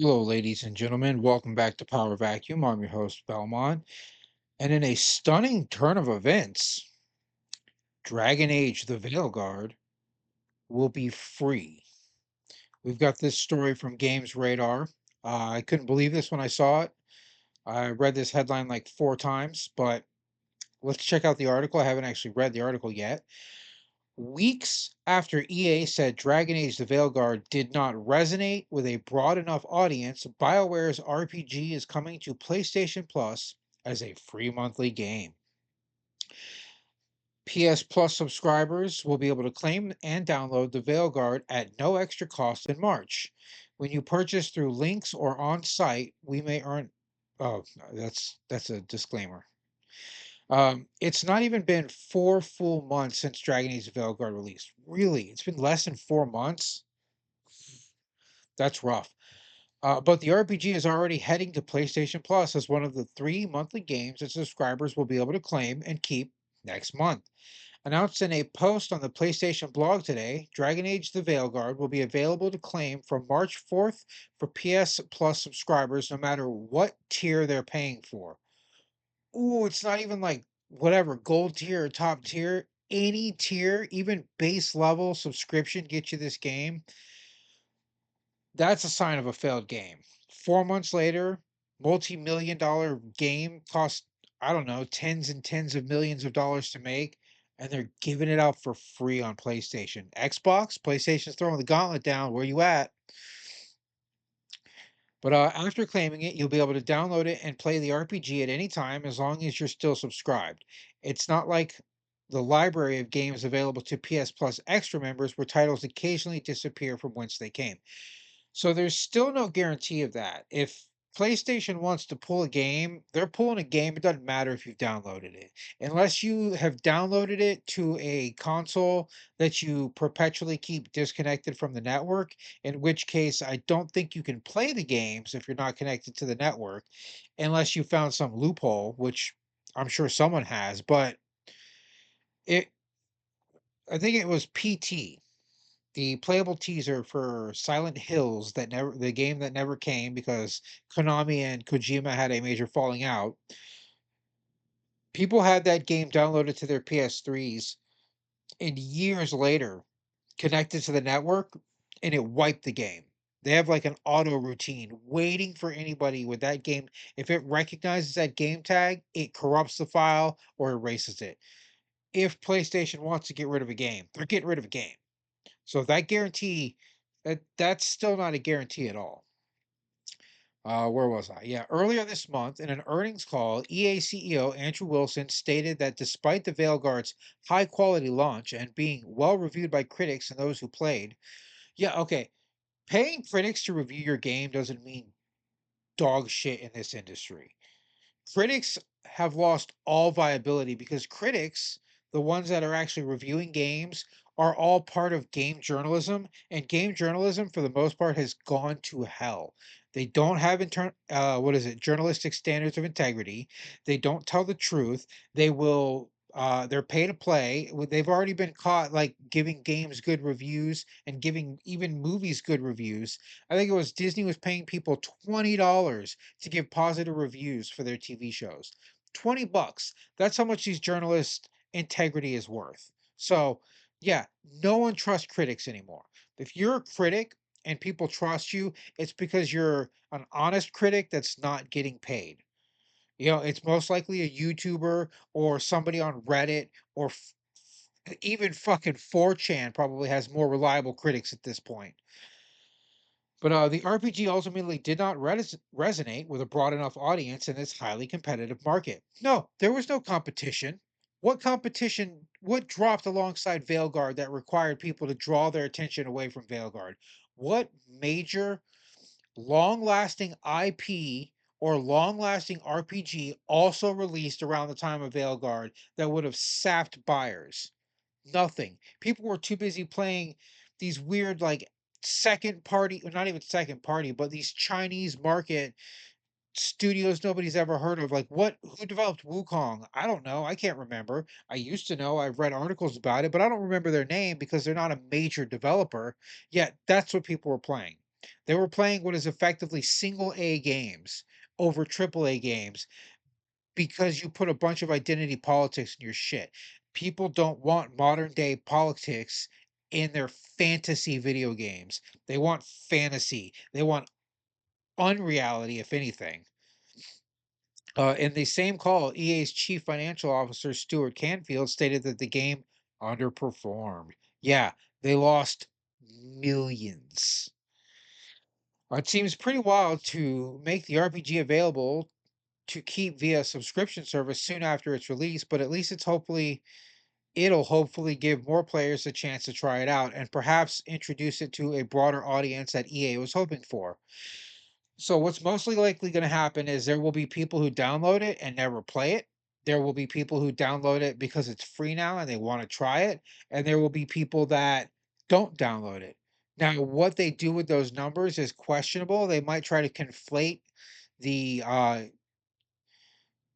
Hello, ladies and gentlemen. Welcome back to Power Vacuum. I'm your host, Belmont. And in a stunning turn of events, Dragon Age the Veilguard will be free. We've got this story from Games Radar. I couldn't believe this when I saw it. I read this headline like 4 times, but let's check out the article. I haven't actually read the article yet. Weeks after EA said Dragon Age The Veilguard did not resonate with a broad enough audience, BioWare's RPG is coming to PlayStation Plus as a free monthly game. PS Plus subscribers will be able to claim and download The Veilguard at no extra cost in March. When you purchase through links or on site, we may earn. Oh, that's a disclaimer. It's not even been 4 full months since Dragon Age Veilguard released. Really, it's been less than 4 months? That's rough. But the RPG is already heading to PlayStation Plus as one of the 3 monthly games that subscribers will be able to claim and keep next month. Announced in a post on the PlayStation blog today, Dragon Age The Veilguard will be available to claim from March 4th for PS Plus subscribers no matter what tier they're paying for. Ooh, it's not even like whatever gold tier or top tier. Any tier, even base level subscription gets you this game. That's a sign of a failed game. 4 months later, multi-million dollar game cost, I don't know, tens and tens of millions of dollars to make, and they're giving it out for free on PlayStation. Xbox, PlayStation's throwing the gauntlet down. Where you at? But after claiming it, you'll be able to download it and play the RPG at any time as long as you're still subscribed. It's not like the library of games available to PS Plus Extra members where titles occasionally disappear from whence they came. So there's still no guarantee of that. If PlayStation wants to pull a game, they're pulling a game. It doesn't matter if you've downloaded it. Unless you have downloaded it to a console that you perpetually keep disconnected from the network, in which case I don't think you can play the games if you're not connected to the network, unless you found some loophole, which I'm sure someone has, but it I think it was PT, the playable teaser for Silent Hills, that never the game that never came because Konami and Kojima had a major falling out. People had that game downloaded to their PS3s and years later connected to the network and it wiped the game. They have like an auto routine waiting for anybody with that game. If it recognizes that game tag, it corrupts the file or erases it. If PlayStation wants to get rid of a game, they're getting rid of a game. So that guarantee, that's still not a guarantee at all. Where was I? Yeah, earlier this month in an earnings call, EA CEO Andrew Wilson stated that despite the Veilguard's high quality launch and being well reviewed by critics and those who played, yeah, okay, paying critics to review your game doesn't mean dog shit in this industry. Critics have lost all viability because critics, the ones that are actually reviewing games, are all part of game journalism, and game journalism, for the most part, has gone to hell. They don't have what is it, journalistic standards of integrity. They don't tell the truth. They will. They're pay to play. They've already been caught like giving games good reviews and giving even movies good reviews. I think it was Disney was paying people $20 to give positive reviews for their TV shows. 20 bucks. That's how much these journalists' integrity is worth. So, yeah, no one trusts critics anymore. If you're a critic and people trust you, it's because you're an honest critic that's not getting paid. It's most likely a YouTuber or somebody on Reddit or even fucking 4chan probably has more reliable critics at this point. But the RPG ultimately did not resonate with a broad enough audience in this highly competitive market. No, there was no competition. What competition? What dropped alongside Veilguard that required people to draw their attention away from Veilguard? What major, long lasting IP or long lasting RPG also released around the time of Veilguard that would have sapped buyers? Nothing. People were too busy playing these weird, like, second party, or not even second party, but these Chinese market studios nobody's ever heard of. Like, who developed Wukong? I don't know. I can't remember. I used to know. I've read articles about it, but I don't remember their name because they're not a major developer. Yet that's what people were playing. They were playing what is effectively single A games over triple A games because you put a bunch of identity politics in your shit. People don't want modern day politics in their fantasy video games. They want fantasy. They want unreality, if anything. In the same call, EA's chief financial officer, Stuart Canfield, stated that the game underperformed. Yeah, they lost millions. It seems pretty wild to make the RPG available to keep via subscription service soon after its release, but at least it'll hopefully give more players a chance to try it out and perhaps introduce it to a broader audience that EA was hoping for. So what's mostly likely going to happen is there will be people who download it and never play it. There will be people who download it because it's free now and they want to try it, and there will be people that don't download it. Now, what they do with those numbers is questionable. They might try to conflate the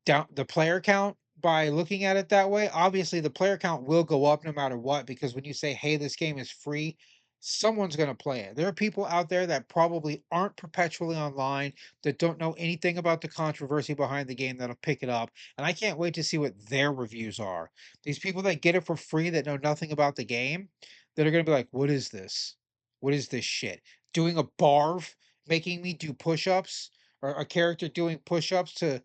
down the player count by looking at it that way. Obviously, the player count will go up no matter what because when you say, "Hey, this game is free," someone's going to play it. There are people out there that probably aren't perpetually online that don't know anything about the controversy behind the game that'll pick it up, and I can't wait to see what their reviews are. These people that get it for free that know nothing about the game, that are going to be like, "What is this? What is this shit? Doing a barf, making me do push-ups, or a character doing push-ups to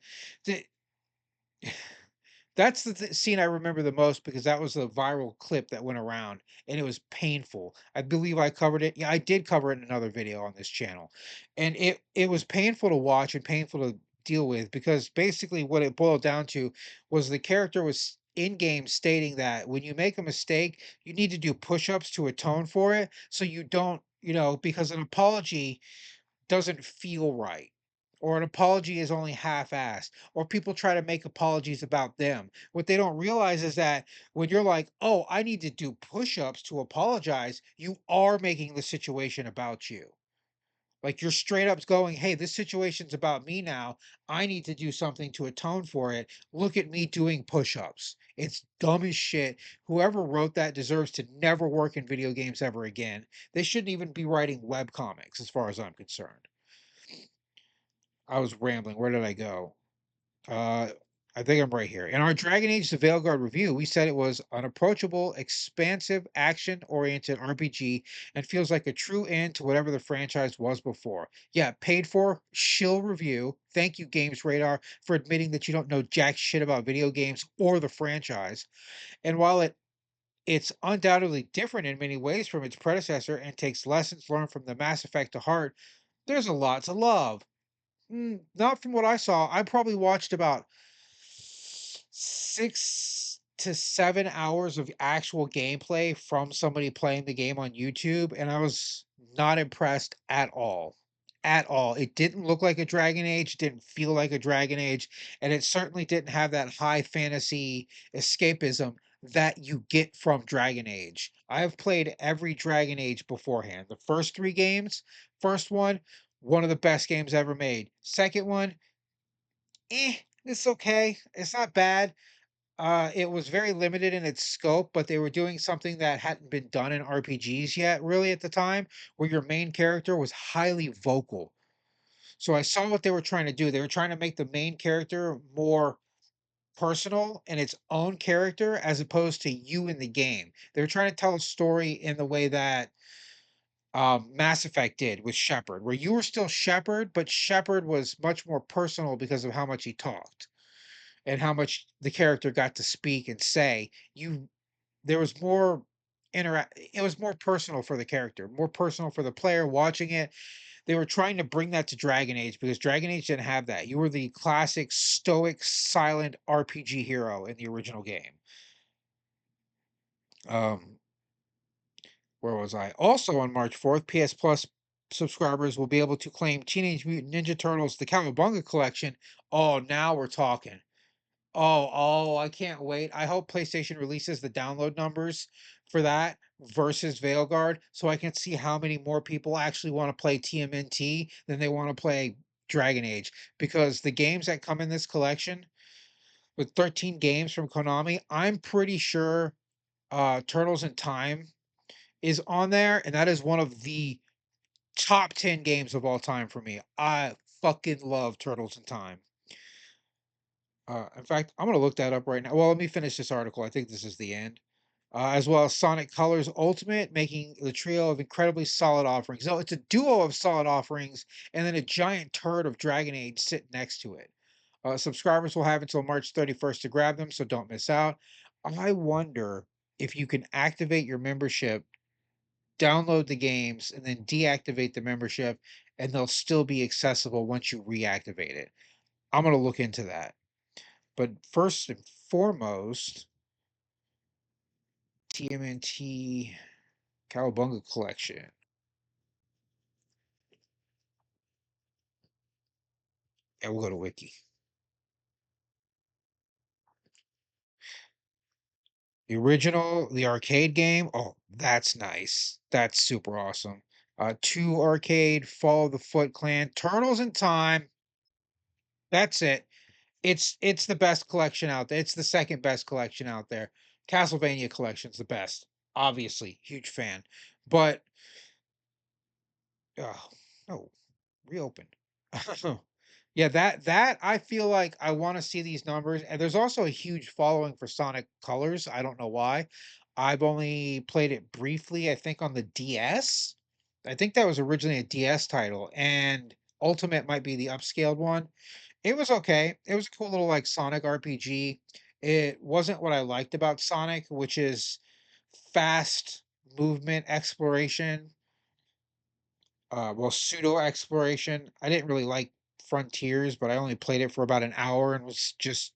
that's the scene I remember the most because that was the viral clip that went around and it was painful. I believe I covered it. Yeah, I did cover it in another video on this channel. And it was painful to watch and painful to deal with because basically what it boiled down to was the character was in game stating that when you make a mistake, you need to do push-ups to atone for it so you don't, because an apology doesn't feel right, or an apology is only half-assed, or people try to make apologies about them. What they don't realize is that when you're like, "Oh, I need to do push-ups to apologize," you are making the situation about you. Like, you're straight up going, "Hey, this situation's about me now. I need to do something to atone for it. Look at me doing push-ups." It's dumb as shit. Whoever wrote that deserves to never work in video games ever again. They shouldn't even be writing web comics as far as I'm concerned. I was rambling. Where did I go? Uh, I think I'm right here. In our Dragon Age the Veilguard review, we said it was an approachable, expansive, action-oriented RPG and feels like a true end to whatever the franchise was before. Yeah, paid for, shill review. Thank you, Games Radar, for admitting that you don't know jack shit about video games or the franchise. And while it's undoubtedly different in many ways from its predecessor and takes lessons learned from the Mass Effect to heart, there's a lot to love. Not from what I saw. I probably watched about 6 to 7 hours of actual gameplay from somebody playing the game on YouTube, and I was not impressed at all. At all. It didn't look like a Dragon Age, didn't feel like a Dragon Age, and it certainly didn't have that high fantasy escapism that you get from Dragon Age. I have played every Dragon Age beforehand. The first 3 games, first one of the best games ever made. Second one, it's okay. It's not bad. It was very limited in its scope, but they were doing something that hadn't been done in RPGs yet, really, at the time, where your main character was highly vocal. So I saw what they were trying to do. They were trying to make the main character more personal and its own character as opposed to you in the game. They were trying to tell a story in the way that Mass Effect did with Shepard, where you were still Shepard, but Shepard was much more personal because of how much he talked and how much the character got to speak and say. There was more interact. It was more personal for the character, more personal for the player watching it. They were trying to bring that to Dragon Age because Dragon Age didn't have that. You were the classic stoic, silent RPG hero in the original game. Um, where was I? Also on March 4th, PS Plus subscribers will be able to claim Teenage Mutant Ninja Turtles the Cowabunga collection. Oh, now we're talking. Oh, I can't wait. I hope PlayStation releases the download numbers for that versus Veilguard so I can see how many more people actually want to play TMNT than they want to play Dragon Age. Because the games that come in this collection with 13 games from Konami, I'm pretty sure Turtles in Time is on there, and that is one of the Top 10 games of all time for me. I fucking love Turtles in Time. In fact, I'm gonna look that up right now. Well, let me finish this article. I think this is the end. As well as Sonic Colors Ultimate, making the trio of incredibly solid offerings. So it's a duo of solid offerings, and then a giant turd of Dragon Age sitting next to it. Subscribers will have until March 31st to grab them, so don't miss out. I wonder if you can activate your membership, download the games, and then deactivate the membership, and they'll still be accessible once you reactivate it. I'm gonna look into that. But first and foremost, TMNT Cowabunga Collection. And we'll go to Wiki. The original, the arcade game. Oh, that's nice. That's super awesome. 2 arcade, Follow the Foot Clan, Turtles in Time. That's it. It's the best collection out there. It's the second best collection out there. Castlevania collection's the best. Obviously, huge fan. But oh, no, reopen. Yeah, that I feel like I want to see these numbers. And there's also a huge following for Sonic Colors. I don't know why. I've only played it briefly, I think on the DS. I think that was originally a DS title, and Ultimate might be the upscaled one. It was okay. It was a cool little like Sonic RPG. It wasn't what I liked about Sonic, which is fast movement exploration, well, pseudo exploration. I didn't really like Frontiers, but I only played it for about an hour and was just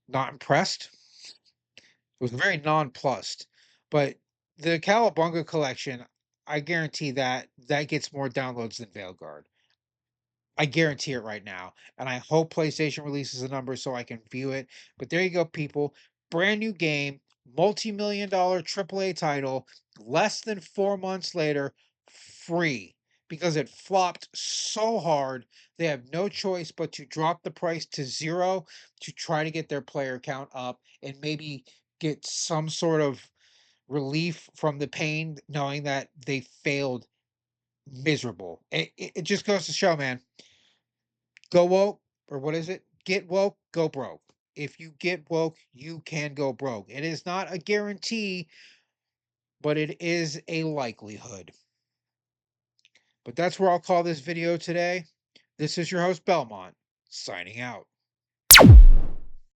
not impressed. It was very nonplussed. But the Cowabunga collection, I guarantee that that gets more downloads than VeilGuard. I guarantee it right now. And I hope PlayStation releases a number so I can view it. But there you go, people. Brand new game, multi-million dollar AAA title, less than 4 months later, free. Because it flopped so hard, they have no choice but to drop the price to zero to try to get their player count up and maybe get some sort of relief from the pain knowing that they failed miserable. It just goes to show, man, go woke, or what is it? Get woke, go broke. If you get woke, you can go broke. It is not a guarantee, but it is a likelihood. But that's where I'll call this video today. This is your host, Belmont, signing out.